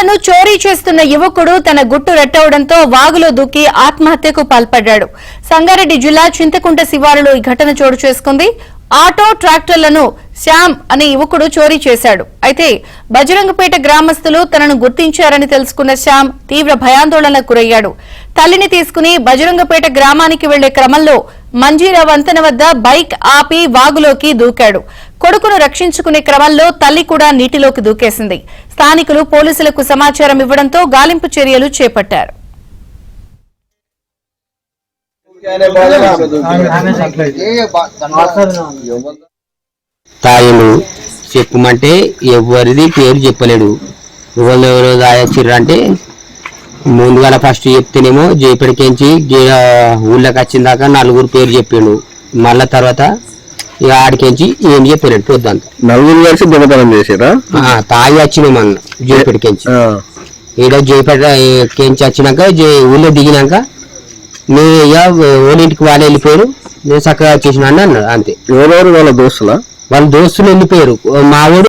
పాలను చోరీ చేస్తున్న యువకుడు తన గుట్టు రెట్టవడంతో వాగులో దూకి ఆత్మహత్యకు పాల్పడ్డాడు. సంగారెడ్డి జిల్లా చింతకుంట శివారులో ఈ ఘటన చోటు చేసుకుంది. ఆటో ట్రాక్టర్లను శ్యామ్ అనే యువకుడు చోరీ చేశాడు. అయితే బజరంగపేట గ్రామస్తులు తనను గుర్తించారని తెలుసుకున్న శ్యామ్ తీవ్ర భయాందోళనకు గురయ్యాడు. తల్లిని తీసుకుని బజరంగపేట గ్రామానికి వెళ్లే క్రమంలో మంజీరా వంతెన వద్ద బైక్ ఆపి వాగులోకి దూకాడు. కొడుకును రక్షించుకునే క్రమంలో తల్లి కూడా నీటిలోకి దూకేసింది. స్థానికులు పోలీసులకు సమాచారం ఇవ్వడంతో గాలింపు చర్యలు చేపట్టారు. తాయలు చెప్పమంటే ఎవరిది పేరు చెప్పలేడు. ఎవరు దాయచ్చిర్రంటే ముందుగా ఫస్ట్ చెప్తేనేమో జయపడికించి ఊళ్ళోకి వచ్చిన దాకా నలుగురు పేరు చెప్పిండు. మళ్ళా తర్వాత ఇక ఆడికించి ఏం చెప్పలేడు. పొద్దుంత నలుగురు కలిసి దొంగతనం చేసారా? తాగి వచ్చినాం అన్న జయపడికించి. ఈడ జయపడికించి వచ్చినాక ఊళ్ళో దిగినాక నేను ఇక ఓడింటికి వాళ్ళు వెళ్ళిపోయారు. నేను చక్కగా వచ్చేసిన అన్నాడు. అంతే. ఎవరెవరు వాళ్ళ దోస్తులా? వాళ్ళ దోస్తులు వెళ్ళిపోయారు. మా ఊరు